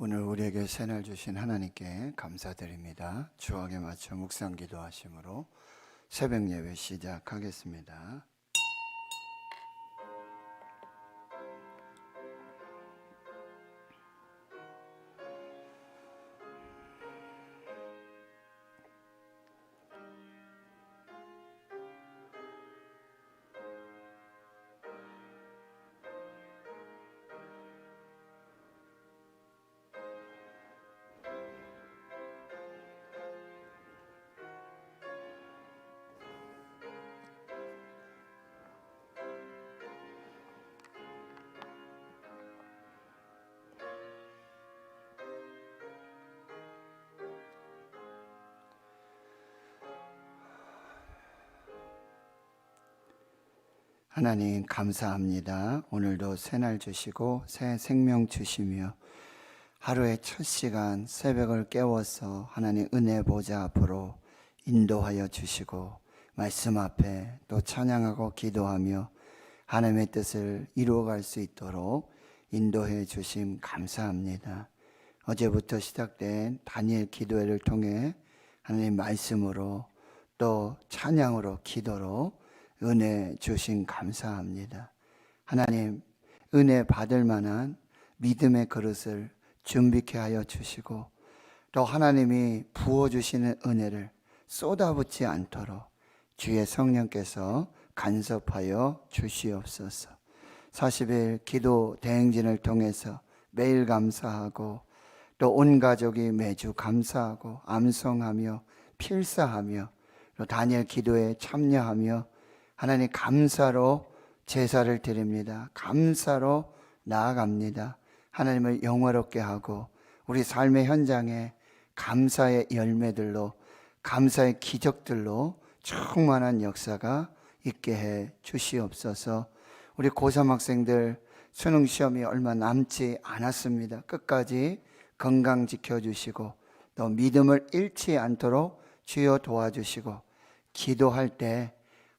오늘 우리에게 새날 주신 하나님께 감사드립니다. 주악에 맞춰 묵상 기도하심으로 새벽 예배 시작하겠습니다. 하나님 감사합니다. 오늘도 새날 주시고 새 생명 주시며 하루의 첫 시간 새벽을 깨워서 하나님 은혜 보좌 앞으로 인도하여 주시고 말씀 앞에 또 찬양하고 기도하며 하나님의 뜻을 이루어갈 수 있도록 인도해 주심 감사합니다. 어제부터 시작된 다니엘 기도회를 통해 하나님 말씀으로 또 찬양으로 기도로 은혜 주신 감사합니다. 하나님 은혜 받을 만한 믿음의 그릇을 준비케 하여 주시고 또 하나님이 부어주시는 은혜를 쏟아붓지 않도록 주의 성령께서 간섭하여 주시옵소서. 40일 기도 대행진을 통해서 매일 감사하고 또 온 가족이 매주 감사하고 암송하며 필사하며 또 다니엘 기도에 참여하며 하나님 감사로 제사를 드립니다. 감사로 나아갑니다. 하나님을 영화롭게 하고 우리 삶의 현장에 감사의 열매들로 감사의 기적들로 충만한 역사가 있게 해 주시옵소서. 우리 고3 학생들 수능 시험이 얼마 남지 않았습니다. 끝까지 건강 지켜주시고 또 믿음을 잃지 않도록 주여 도와주시고 기도할 때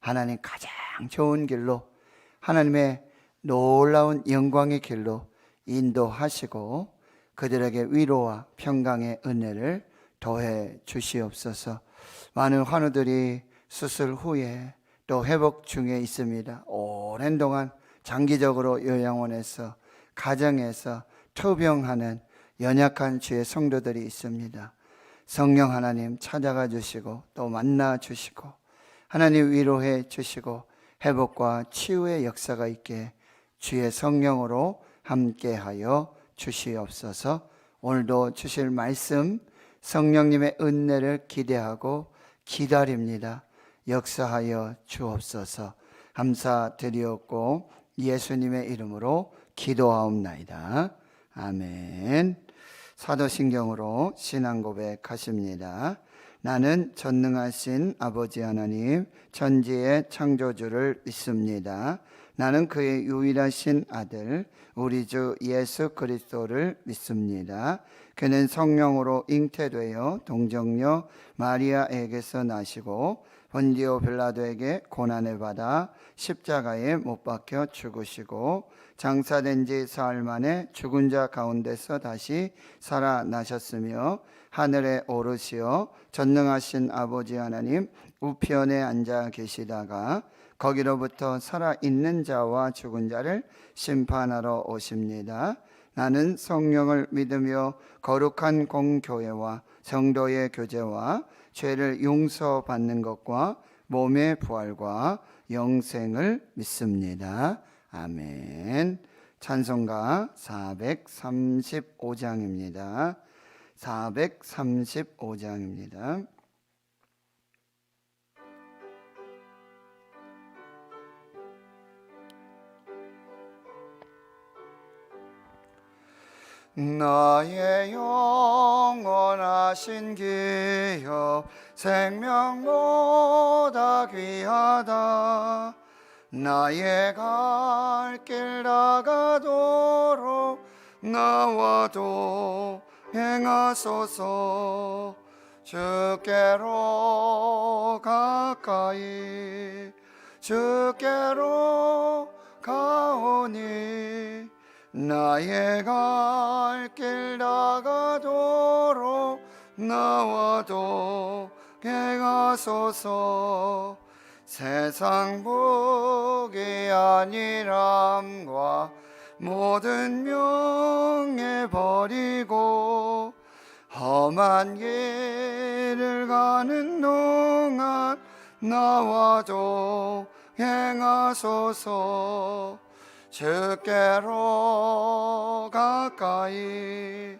하나님 가장 좋은 길로 하나님의 놀라운 영광의 길로 인도하시고 그들에게 위로와 평강의 은혜를 더해 주시옵소서. 많은 환우들이 수술 후에 또 회복 중에 있습니다. 오랜 동안 장기적으로 요양원에서 가정에서 투병하는 연약한 주의 성도들이 있습니다. 성령 하나님 찾아가 주시고 또 만나 주시고 하나님 위로해 주시고 회복과 치유의 역사가 있게 주의 성령으로 함께하여 주시옵소서. 오늘도 주실 말씀 성령님의 은혜를 기대하고 기다립니다. 역사하여 주옵소서. 감사드리옵고 예수님의 이름으로 기도하옵나이다. 아멘. 사도신경으로 신앙 고백하십니다. 나는 전능하신 아버지 하나님 천지의 창조주를 믿습니다. 나는 그의 유일하신 아들 우리 주 예수 그리스도를 믿습니다. 그는 성령으로 잉태되어 동정녀 마리아에게서 나시고 본디오 빌라도에게 고난을 받아 십자가에 못 박혀 죽으시고 장사된 지 사흘 만에 죽은 자 가운데서 다시 살아나셨으며 하늘에 오르시어 전능하신 아버지 하나님 우편에 앉아 계시다가 거기로부터 살아있는 자와 죽은 자를 심판하러 오십니다. 나는 성령을 믿으며 거룩한 공교회와 성도의 교제와 죄를 용서받는 것과 몸의 부활과 영생을 믿습니다. 아멘. 찬송가 435장입니다. 435장입니다. 나의 영원하신 기업 생명보다 귀하다. 나의 갈 길 다가도록 나와도 행하소서. 주께로 가까이 주께로 가오니 나의 갈 길 다가도록 나와도 개가소서. 세상 복이 아니람과 모든 명예 버리고 험한 길을 가는 동안 나와도 행하소서. 주께로 가까이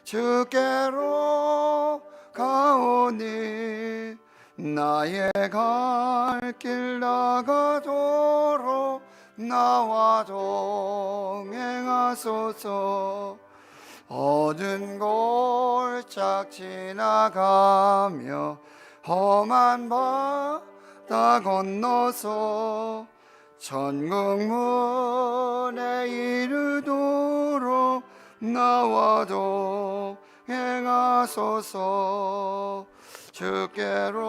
주께로 가오니 나의 갈 길 나가도록 나와도 행하소서. 어두운 골짝 지나가며 험한 바다 건너서 천국 문에 이르도록 나와도 행하소서. 주께로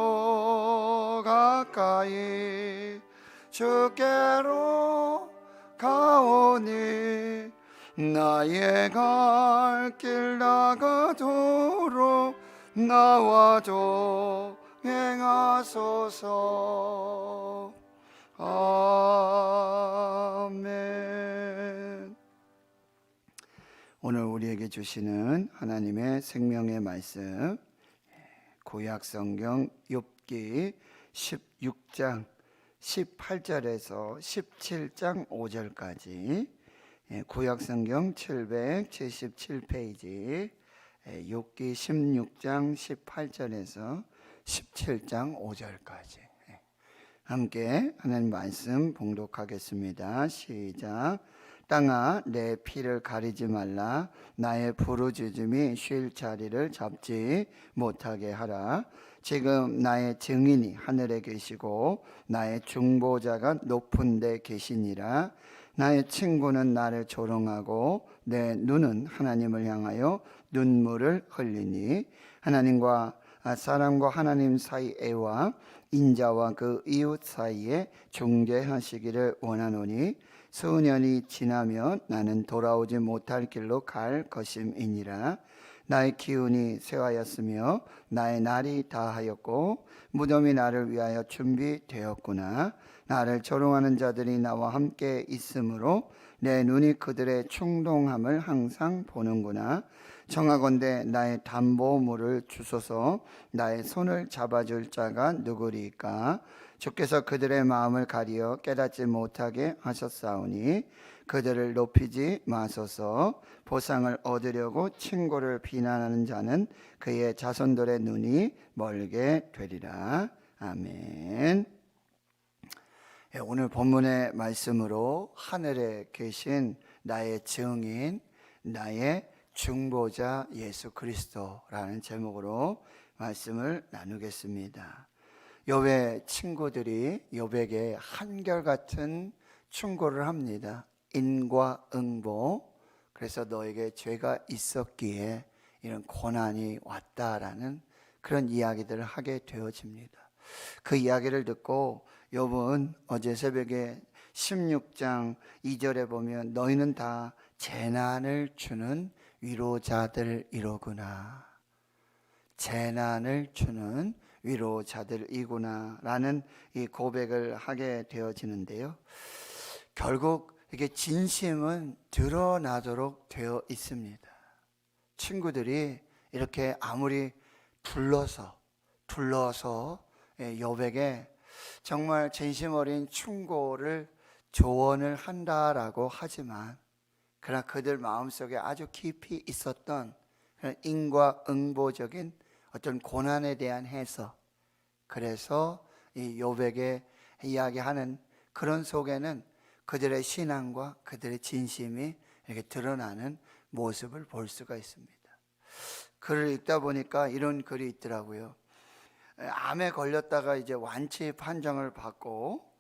가까이 주께로 가오니 나의 갈 길 나가도록 나와도 행하소서. 아멘. 오늘 우리에게 주시는 하나님의 생명의 말씀, 구약성경 욥기 16장 18절에서 17장 5절까지, 구약성경 777페이지, 욥기 16장 18절에서 17장 5절까지 함께 하나님 말씀 봉독하겠습니다. 시작. 땅아 내 피를 가리지 말라. 나의 부르짖음이 쉴 자리를 잡지 못하게 하라. 지금 나의 증인이 하늘에 계시고 나의 중보자가 높은 데 계시니라. 나의 친구는 나를 조롱하고 내 눈은 하나님을 향하여 눈물을 흘리니 하나님과 사람과 하나님 사이에와 인자와 그 이웃 사이에 중재하시기를 원하노니 수년이 지나면 나는 돌아오지 못할 길로 갈 것임이니라. 나의 기운이 쇠하였으며 나의 날이 다하였고 무덤이 나를 위하여 준비되었구나. 나를 조롱하는 자들이 나와 함께 있으므로 내 눈이 그들의 충동함을 항상 보는구나. 청하건대 나의 담보물을 주소서. 나의 손을 잡아줄 자가 누구리까? 주께서 그들의 마음을 가리어 깨닫지 못하게 하셨사오니 그들을 높이지 마소서. 보상을 얻으려고 친구를 비난하는 자는 그의 자손들의 눈이 멀게 되리라. 아멘. 오늘 본문의 말씀으로 하늘에 계신 나의 증인, 나의 중보자 예수 그리스도라는 제목으로 말씀을 나누겠습니다. 욥의 친구들이 욥에게 한결같은 충고를 합니다. 인과응보. 그래서 너에게 죄가 있었기에 이런 고난이 왔다라는 그런 이야기들을 하게 되어집니다. 그 이야기를 듣고 욥은 어제 새벽에 16장 2절에 보면 너희는 다 재난을 주는 위로자들이로구나. 재난을 주는 위로자들이구나 라는 이 고백을 하게 되어지는데요. 결국 이게 진심은 드러나도록 되어 있습니다. 친구들이 이렇게 아무리 둘러서 욥에게 정말 진심 어린 충고를 조언을 한다라고 하지만 그러나 그들 마음속에 아주 깊이 있었던 인과응보적인 어떤 고난에 대한 해석, 그래서 이 욥에게 이야기하는 그런 속에는 그들의 신앙과 그들의 진심이 이렇게 드러나는 모습을 볼 수가 있습니다. 글을 읽다 보니까 이런 글이 있더라고요. 암에 걸렸다가 이제 완치 판정을 받고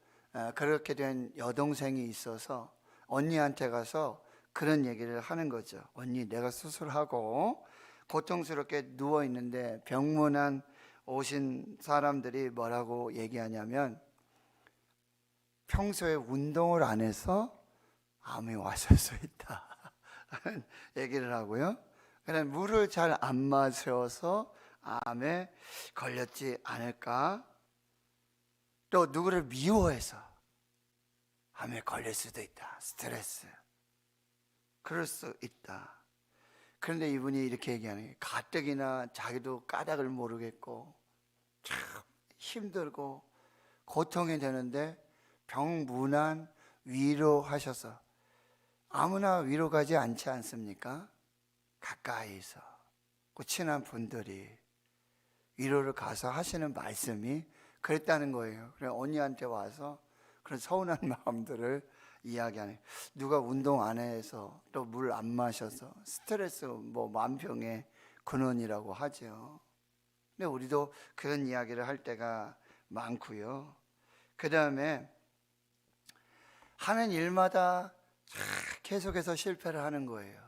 그렇게 된 여동생이 있어서 언니한테 가서 그런 얘기를 하는 거죠. 언니, 내가 수술하고 고통스럽게 누워 있는데 병문안 오신 사람들이 뭐라고 얘기하냐면 평소에 운동을 안 해서 암이 왔을 수 있다. 하는 얘기를 하고요. 그냥 물을 잘 안 마셔서 암에 걸렸지 않을까? 또 누구를 미워해서 암에 걸릴 수도 있다. 스트레스. 그럴 수 있다. 그런데 이분이 이렇게 얘기하는 게 가뜩이나 자기도 까닭을 모르겠고 참 힘들고 고통이 되는데 병문안 위로하셔서 아무나 위로 가지 않지 않습니까? 가까이서 그 친한 분들이 위로를 가서 하시는 말씀이 그랬다는 거예요. 그래서 언니한테 와서 그런 서운한 마음들을 이야기하는, 누가 운동 안 해서 또 물 안 마셔서 스트레스 뭐 만병의 근원이라고 하죠. 근데 우리도 그런 이야기를 할 때가 많고요. 그 다음에 하는 일마다 계속해서 실패를 하는 거예요.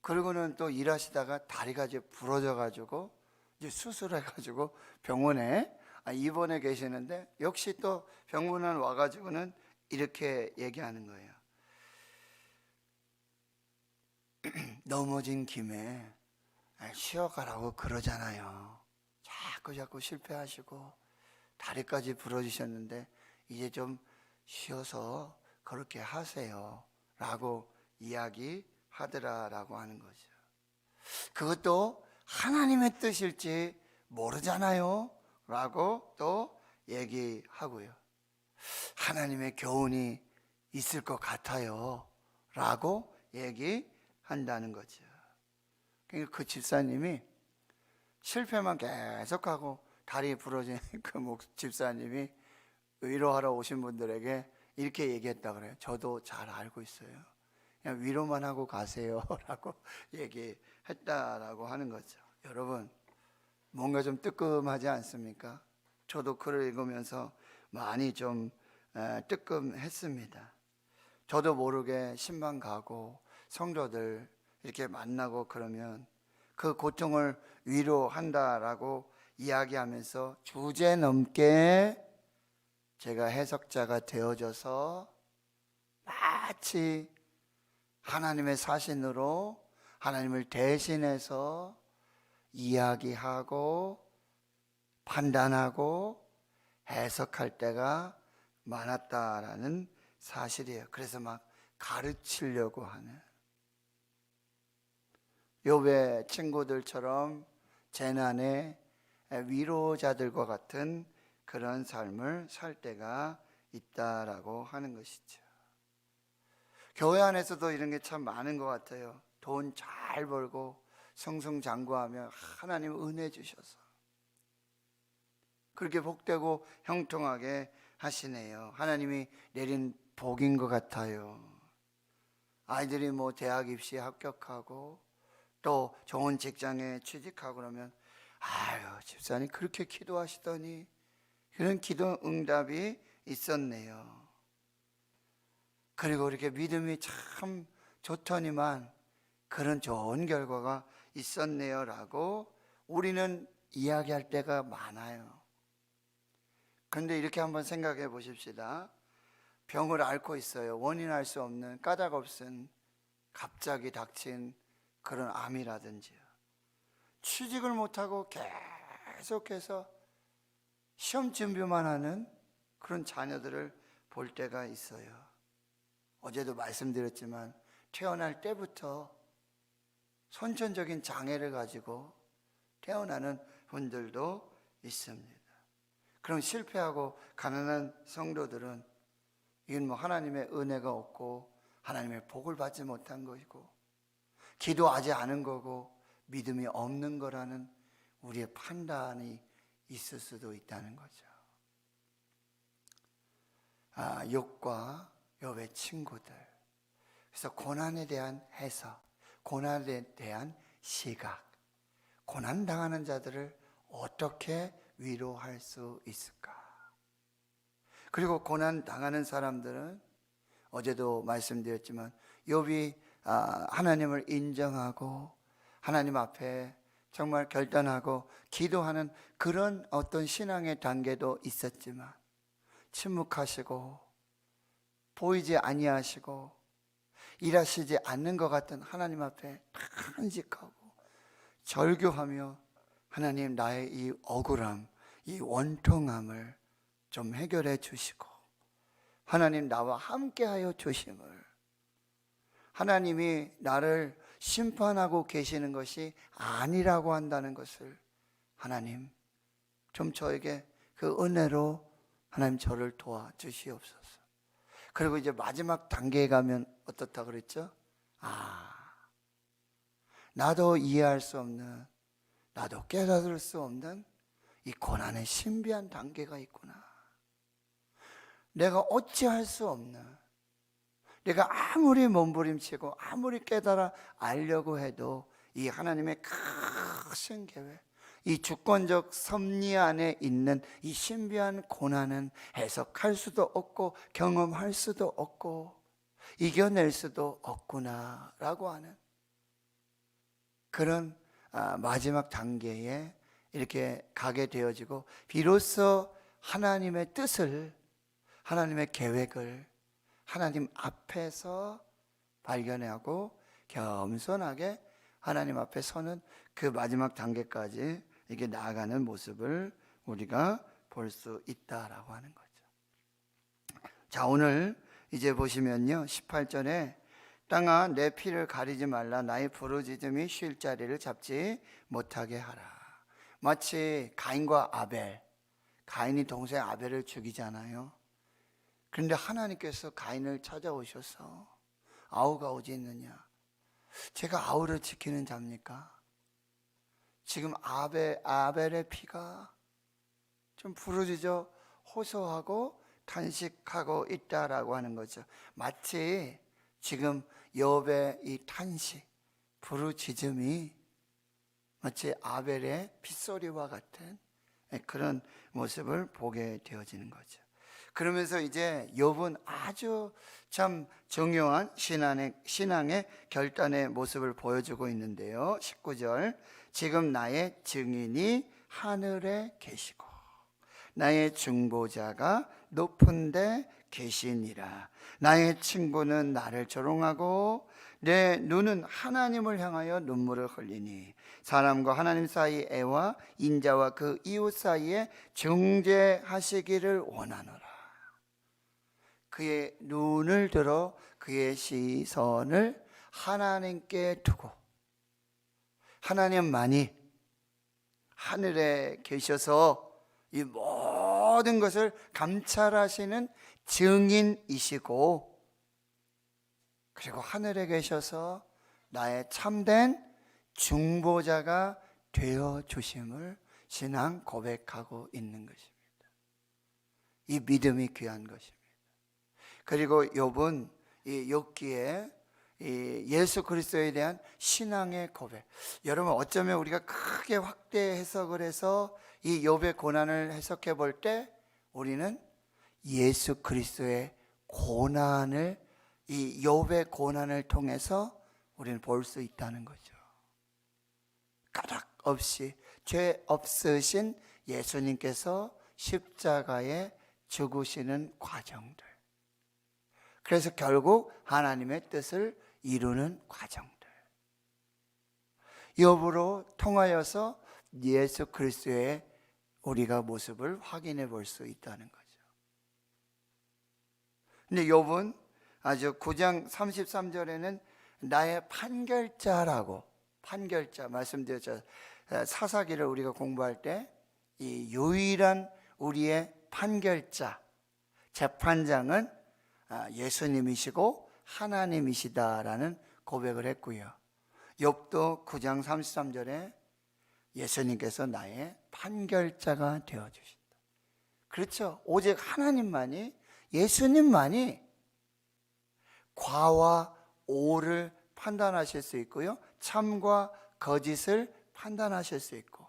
그리고는 또 일하시다가 다리가 이제 부러져 가지고 이제 수술해 가지고 병원에 입원해 계시는데, 역시 또 병문안 와 가지고는 이렇게 얘기하는 거예요. 넘어진 김에 쉬어가라고 그러잖아요. 자꾸 실패하시고 다리까지 부러지셨는데 이제 좀 쉬어서 그렇게 하세요 라고 이야기하더라라고 하는 거죠. 그것도 하나님의 뜻일지 모르잖아요 라고 또 얘기하고요. 하나님의 교훈이 있을 것 같아요 라고 얘기한다는 거죠. 그러니까 그 집사님이 실패만 계속하고 다리 부러진 그 집사님이 위로하러 오신 분들에게 이렇게 얘기했다 그래요. 저도 잘 알고 있어요. 그냥 위로만 하고 가세요 라고 얘기했다라고 하는 거죠. 여러분, 뭔가 좀 뜨끔하지 않습니까? 저도 글을 읽으면서 많이 좀 뜨끔했습니다. 저도 모르게 신방 가고 성도들 이렇게 만나고 그러면 그 고통을 위로한다라고 이야기하면서 주제넘게 제가 해석자가 되어져서 마치 하나님의 사신으로 하나님을 대신해서 이야기하고 판단하고 해석할 때가 많았다라는 사실이에요. 그래서 막 가르치려고 하는, 욥의 친구들처럼 재난의 위로자들과 같은 그런 삶을 살 때가 있다라고 하는 것이죠. 교회 안에서도 이런 게 참 많은 것 같아요. 돈 잘 벌고 승승장구하며 하나님 은혜 주셔서 그렇게 복되고 형통하게 하시네요. 하나님이 내린 복인 것 같아요. 아이들이 뭐 대학 입시에 합격하고 또 좋은 직장에 취직하고 그러면 아유, 집사님 그렇게 기도하시더니 그런 기도 응답이 있었네요. 그리고 이렇게 믿음이 참 좋더니만 그런 좋은 결과가 있었네요 라고 우리는 이야기할 때가 많아요. 그런데 이렇게 한번 생각해 보십시다. 병을 앓고 있어요. 원인 알 수 없는 까닭 없은 갑자기 닥친 그런 암이라든지요. 취직을 못하고 계속해서 시험 준비만 하는 그런 자녀들을 볼 때가 있어요. 어제도 말씀드렸지만 태어날 때부터 선천적인 장애를 가지고 태어나는 분들도 있습니다. 그럼 실패하고 가난한 성도들은 이건 뭐 하나님의 은혜가 없고 하나님의 복을 받지 못한 것이고 기도하지 않은 거고 믿음이 없는 거라는 우리의 판단이 있을 수도 있다는 거죠. 욥과 욥의 친구들. 그래서 고난에 대한 해석, 고난에 대한 시각, 고난 당하는 자들을 어떻게 위로할 수 있을까? 그리고 고난 당하는 사람들은 어제도 말씀드렸지만 욥이 하나님을 인정하고 하나님 앞에 정말 결단하고 기도하는 그런 어떤 신앙의 단계도 있었지만 침묵하시고 보이지 아니하시고 일하시지 않는 것 같은 하나님 앞에 탄식하고 절규하며 하나님, 나의 이 억울함, 이 원통함을 좀 해결해 주시고 하나님, 나와 함께하여 주심을, 하나님이 나를 심판하고 계시는 것이 아니라고 한다는 것을 하나님 좀 저에게 그 은혜로 하나님 저를 도와주시옵소서. 그리고 이제 마지막 단계에 가면 어떻다 그랬죠? 나도 이해할 수 없는, 나도 깨달을 수 없는 이 고난의 신비한 단계가 있구나. 내가 어찌할 수 없는, 내가 아무리 몸부림치고 아무리 깨달아 알려고 해도 이 하나님의 크신 계획, 이 주권적 섭리 안에 있는 이 신비한 고난은 해석할 수도 없고 경험할 수도 없고 이겨낼 수도 없구나라고 하는 그런 마지막 단계에 이렇게 가게 되어지고, 비로소 하나님의 뜻을, 하나님의 계획을 하나님 앞에서 발견하고 겸손하게 하나님 앞에 서는 그 마지막 단계까지 이렇게 나아가는 모습을 우리가 볼 수 있다라고 하는 거죠. 자, 오늘 이제 보시면요, 18절에 땅아 내 피를 가리지 말라, 나의 부르짖음이 쉴 자리를 잡지 못하게 하라. 마치 가인과 아벨, 가인이 동생 아벨을 죽이잖아요. 그런데 하나님께서 가인을 찾아오셔서 아우가 어디 있느냐, 제가 아우를 지키는 자입니까? 지금 아벨의 피가 좀 부르짖어 호소하고 탄식하고 있다라고 하는 거죠. 마치 지금 욥의 이 탄식, 부르짖음이 마치 아벨의 핏소리와 같은 그런 모습을 보게 되어지는 거죠. 그러면서 이제 욥은 아주 참 중요한 신앙의 결단의 모습을 보여주고 있는데요. 19절, 지금 나의 증인이 하늘에 계시고 나의 중보자가 높은 데 계시니라. 나의 친구는 나를 조롱하고 내 눈은 하나님을 향하여 눈물을 흘리니 사람과 하나님 사이 애와 인자와 그 이웃 사이에 중재하시기를 원하노라. 그의 눈을 들어 그의 시선을 하나님께 두고, 하나님만이 하늘에 계셔서 이 모든 것을 감찰하시는 증인이시고, 그리고 하늘에 계셔서 나의 참된 중보자가 되어 주심을 신앙 고백하고 있는 것입니다. 이 믿음이 귀한 것입니다. 그리고 욥은 이 욥기에 이 예수 그리스도에 대한 신앙의 고백, 여러분 어쩌면 우리가 크게 확대 해석을 해서 이 욥의 고난을 해석해 볼 때 우리는 예수 그리스도의 고난을, 이 욥의 고난을 통해서 우리는 볼 수 있다는 거죠. 까닭 없이 죄 없으신 예수님께서 십자가에 죽으시는 과정들, 그래서 결국 하나님의 뜻을 이루는 과정들, 욥으로 통하여서 예수 그리스도의 우리가 모습을 확인해 볼 수 있다는 거죠. 근데 욥은 아주 9장 33절에는 나의 판결자라고, 판결자 말씀드렸죠. 사사기를 우리가 공부할 때 이 유일한 우리의 판결자, 재판장은 예수님이시고 하나님이시다라는 고백을 했고요. 욥도 9장 33절에 예수님께서 나의 판결자가 되어주신다. 그렇죠. 오직 하나님만이, 예수님만이 과와 오를 판단하실 수 있고요, 참과 거짓을 판단하실 수 있고,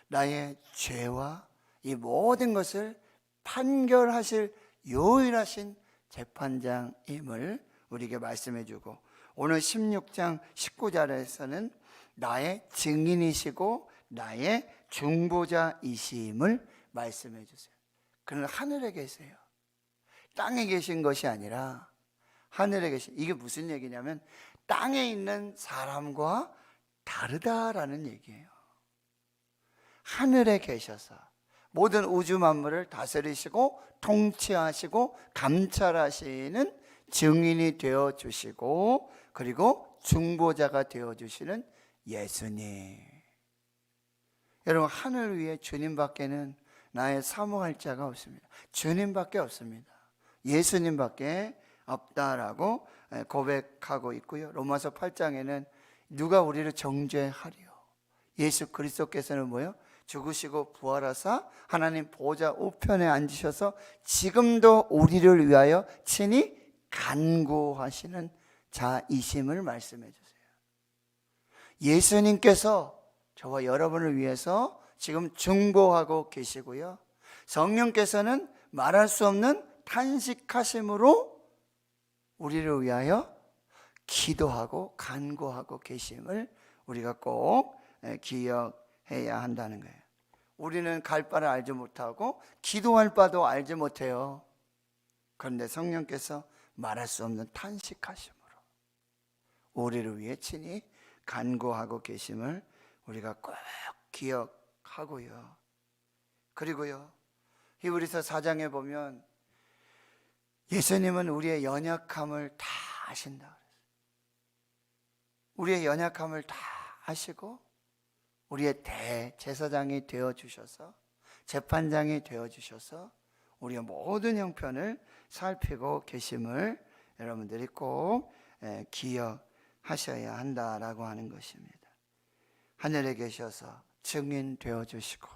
나의 죄와 이 모든 것을 판결하실 유일하신 재판장임을 우리에게 말씀해 주고, 오늘 16장 19절에서는 나의 증인이시고 나의 중보자이심을 말씀해 주세요. 그는 하늘에 계세요. 땅에 계신 것이 아니라 하늘에 계신, 이게 무슨 얘기냐면 땅에 있는 사람과 다르다라는 얘기예요. 하늘에 계셔서 모든 우주 만물을 다스리시고 통치하시고 감찰하시는 증인이 되어 주시고, 그리고 중보자가 되어 주시는 예수님. 여러분, 하늘 위에 주님밖에는 나의 사모할 자가 없습니다. 주님밖에 없습니다. 예수님밖에 없다라고 고백하고 있고요. 로마서 8장에는 누가 우리를 정죄하리요? 예수 그리스도께서는 뭐요? 죽으시고 부활하사 하나님 보좌 우편에 앉으셔서 지금도 우리를 위하여 친히 간구하시는 자이심을 말씀해 주세요. 예수님께서 저와 여러분을 위해서 지금 중보하고 계시고요, 성령께서는 말할 수 없는 탄식하심으로 우리를 위하여 기도하고 간구하고 계심을 우리가 꼭 기억해야 한다는 거예요. 우리는 갈 바를 알지 못하고 기도할 바도 알지 못해요. 그런데 성령께서 말할 수 없는 탄식하심으로 우리를 위해 친히 간구하고 계심을 우리가 꼭 기억하고요. 그리고요, 히브리서 4장에 보면 예수님은 우리의 연약함을 다 아신다 그랬어요. 우리의 연약함을 다 아시고 우리의 대제사장이 되어주셔서, 재판장이 되어주셔서 우리의 모든 형편을 살피고 계심을 여러분들이 꼭 기억하셔야 한다라고 하는 것입니다. 하늘에 계셔서 증인 되어주시고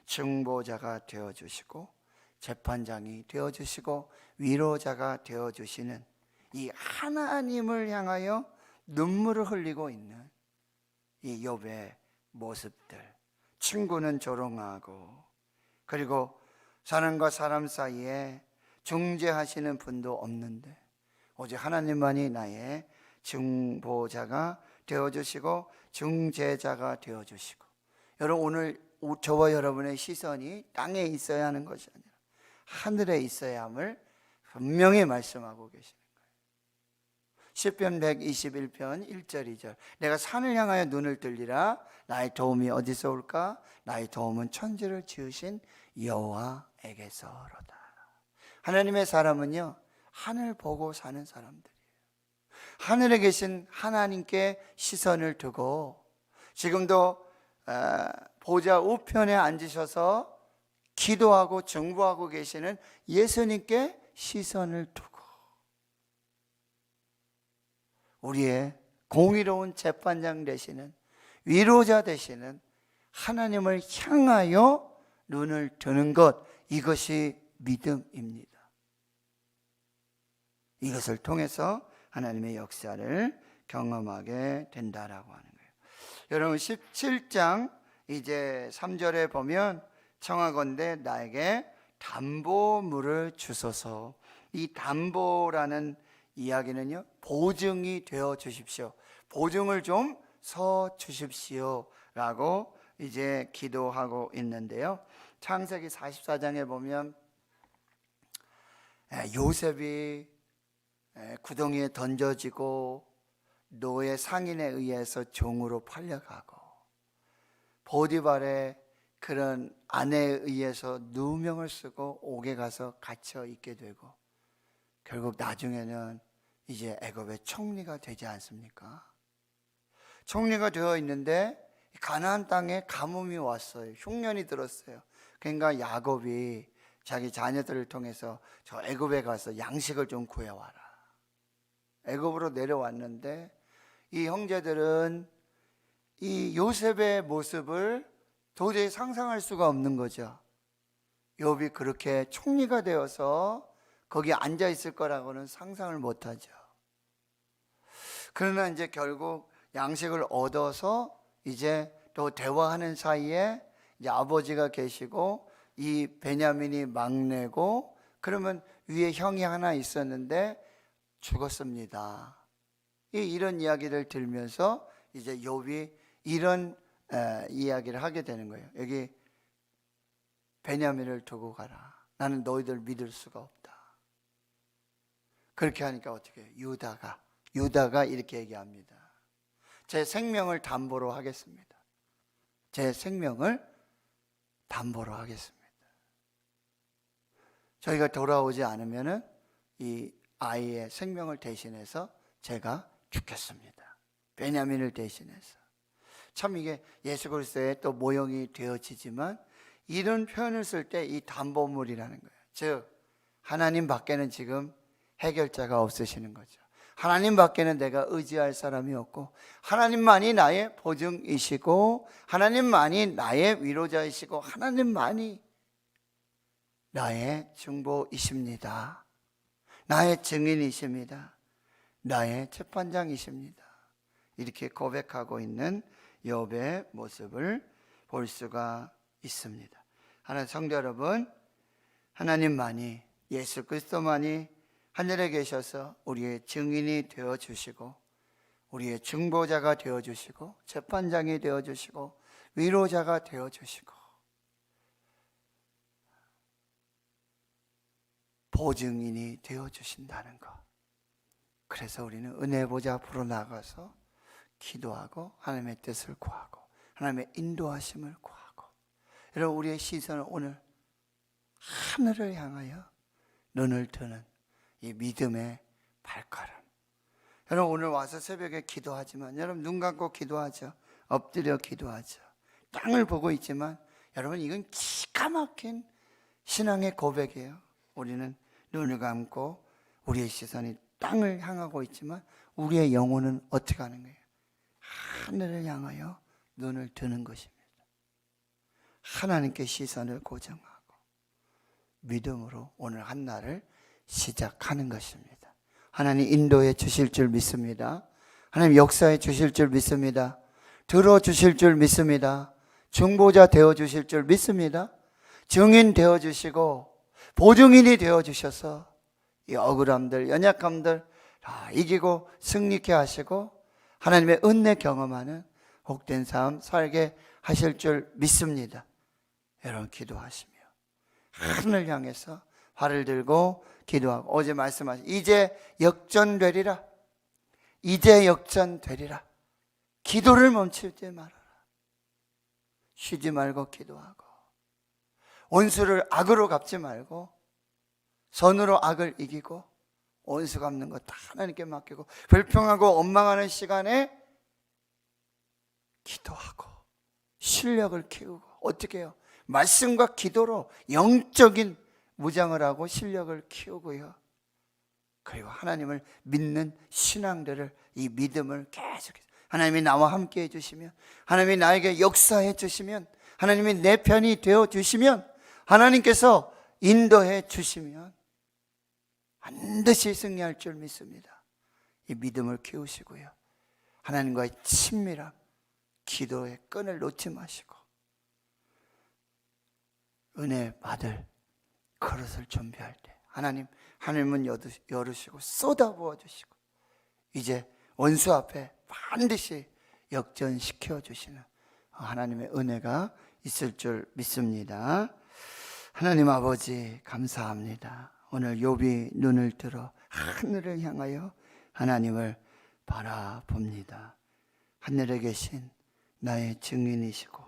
중보자가 되어주시고 재판장이 되어주시고 위로자가 되어주시는 이 하나님을 향하여 눈물을 흘리고 있는 이 욥의 모습들, 친구는 조롱하고, 그리고 사람과 사람 사이에 중재하시는 분도 없는데 오직 하나님만이 나의 중보자가 되어주시고 중재자가 되어주시고. 여러분, 오늘 저와 여러분의 시선이 땅에 있어야 하는 것이 아니라 하늘에 있어야 함을 분명히 말씀하고 계시는 거예요. 시편 121편 1절 2절, 내가 산을 향하여 눈을 들리라. 나의 도움이 어디서 올까? 나의 도움은 천지를 지으신 여호와에게서로다. 하나님의 사람은요, 하늘 보고 사는 사람들이에요. 하늘에 계신 하나님께 시선을 두고 지금도 보좌 우편에 앉으셔서 기도하고 중보하고 계시는 예수님께 시선을 두고 우리의 공의로운 재판장 되시는, 위로자 되시는 하나님을 향하여 눈을 드는 것, 이것이 믿음입니다. 이것을 통해서 하나님의 역사를 경험하게 된다라고 하는 거예요. 여러분, 17장 이제 3절에 보면 청하건대 나에게 담보물을 주소서. 이 담보라는 이야기는요, 보증이 되어 주십시오. 보증을 좀 서 주십시오 라고 이제 기도하고 있는데요, 창세기 44장에 보면 요셉이 구덩이에 던져지고 노예 상인에 의해서 종으로 팔려가고 보디발의 그런 아내에 의해서 누명을 쓰고 옥에 가서 갇혀 있게 되고 결국 나중에는 이제 애굽의 총리가 되지 않습니까? 총리가 되어 있는데 가나안 땅에 가뭄이 왔어요. 흉년이 들었어요. 그러니까 야곱이 자기 자녀들을 통해서 저 애굽에 가서 양식을 좀 구해와라. 애굽으로 내려왔는데 이 형제들은 이 요셉의 모습을 도저히 상상할 수가 없는 거죠. 욥이 그렇게 총리가 되어서 거기 앉아 있을 거라고는 상상을 못하죠. 그러나 이제 결국 양식을 얻어서 이제 또 대화하는 사이에 이제 아버지가 계시고 이 베냐민이 막내고, 그러면 위에 형이 하나 있었는데 죽었습니다. 이런 이야기를 들면서 이제 욥이 이런 이야기를 하게 되는 거예요. 여기 베냐민을 두고 가라. 나는 너희들 믿을 수가 없다. 그렇게 하니까 어떻게 해요? 유다가 이렇게 얘기합니다. 제 생명을 담보로 하겠습니다. 제 생명을 담보로 하겠습니다. 저희가 돌아오지 않으면은 이 아이의 생명을 대신해서 제가 죽겠습니다. 베냐민을 대신해서. 참 이게 예수 그리스도의 또 모형이 되어지지만 이런 표현을 쓸 때 이 담보물이라는 거예요. 즉 하나님 밖에는 지금 해결자가 없으시는 거죠. 하나님 밖에는 내가 의지할 사람이 없고 하나님만이 나의 보증이시고 하나님만이 나의 위로자이시고 하나님만이 나의 중보이십니다. 나의 증인이십니다. 나의 재판장이십니다. 이렇게 고백하고 있는 욥의 모습을 볼 수가 있습니다. 하나님 성도 여러분, 하나님만이, 예수 그리스도만이 하늘에 계셔서 우리의 증인이 되어주시고 우리의 중보자가 되어주시고 재판장이 되어주시고 위로자가 되어주시고 보증인이 되어주신다는 것. 그래서 우리는 은혜 보좌 앞으로 나가서 기도하고 하나님의 뜻을 구하고 하나님의 인도하심을 구하고, 여러분 우리의 시선은 오늘 하늘을 향하여 눈을 뜨는 이 믿음의 발걸음. 여러분 오늘 와서 새벽에 기도하지만 여러분 눈 감고 기도하죠. 엎드려 기도하죠. 땅을 보고 있지만 여러분 이건 기가 막힌 신앙의 고백이에요. 우리는 눈을 감고 우리의 시선이 땅을 향하고 있지만 우리의 영혼은 어떻게 하는 거예요? 하늘을 향하여 눈을 드는 것입니다. 하나님께 시선을 고정하고 믿음으로 오늘 한 날을 시작하는 것입니다. 하나님 인도해 주실 줄 믿습니다. 하나님 역사해 주실 줄 믿습니다. 들어주실 줄 믿습니다. 중보자 되어주실 줄 믿습니다. 증인 되어주시고 보증인이 되어주셔서 이 억울함들, 연약함들 다 이기고 승리케 하시고 하나님의 은혜 경험하는 복된 삶 살게 하실 줄 믿습니다. 여러분 기도하시며 하늘을 향해서 활을 들고 기도하고, 어제 말씀하신 이제 역전되리라, 이제 역전되리라. 기도를 멈추지 말아라. 쉬지 말고 기도하고 원수를 악으로 갚지 말고 선으로 악을 이기고 원수 갚는 거 다 하나님께 맡기고 불평하고 원망하는 시간에 기도하고 실력을 키우고, 어떻게 해요? 말씀과 기도로 영적인 무장을 하고 실력을 키우고요. 그리고 하나님을 믿는 신앙들을, 이 믿음을 계속해서 하나님이 나와 함께 해주시면, 하나님이 나에게 역사해 주시면, 하나님이 내 편이 되어 주시면, 하나님께서 인도해 주시면 반드시 승리할 줄 믿습니다. 이 믿음을 키우시고요, 하나님과의 친밀함, 기도의 끈을 놓지 마시고 은혜 받을 그릇을 준비할 때 하나님 하늘문 열으시고 쏟아부어 주시고 이제 원수 앞에 반드시 역전시켜 주시는 하나님의 은혜가 있을 줄 믿습니다. 하나님 아버지 감사합니다. 오늘 욥이 눈을 들어 하늘을 향하여 하나님을 바라봅니다. 하늘에 계신 나의 증인이시고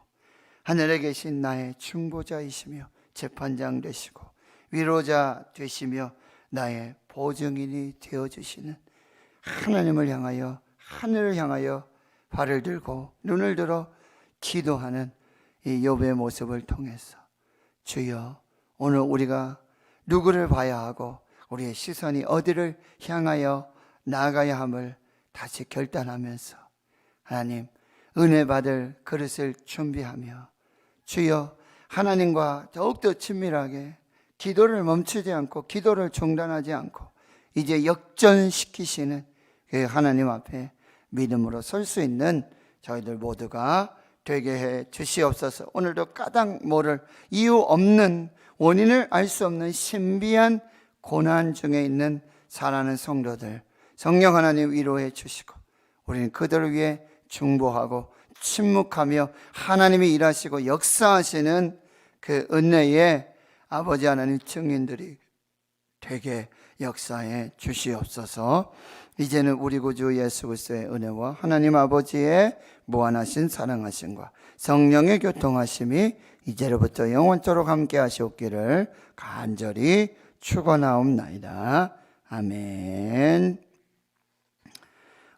하늘에 계신 나의 중보자이시며 재판장 되시고 위로자 되시며 나의 보증인이 되어주시는 하나님을 향하여, 하늘을 향하여 발을 들고 눈을 들어 기도하는 이 욥의 모습을 통해서 주여, 오늘 우리가 누구를 봐야 하고 우리의 시선이 어디를 향하여 나아가야 함을 다시 결단하면서 하나님 은혜 받을 그릇을 준비하며 주여 하나님과 더욱더 친밀하게 기도를 멈추지 않고 기도를 중단하지 않고 이제 역전시키시는 그 하나님 앞에 믿음으로 설 수 있는 저희들 모두가 되게 해 주시옵소서. 오늘도 까닭 모를 이유 없는, 원인을 알 수 없는 신비한 고난 중에 있는 사랑하는 성도들 성령 하나님 위로해 주시고 우리는 그들을 위해 중보하고 침묵하며 하나님이 일하시고 역사하시는 그 은혜의 아버지 하나님 증인들이 되게 역사해 주시옵소서. 이제는 우리 구주 예수 그리스도의 은혜와 하나님 아버지의 무한하신 사랑하심과 성령의 교통하심이 이제로부터 영원토록 함께 하시옵기를 간절히 축원하옵나이다. 아멘.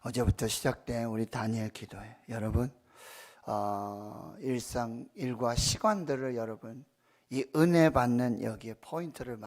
어제부터 시작된 우리 다니엘 기도회, 여러분 일과 시간들을 여러분 이 은혜 받는 여기에 포인트를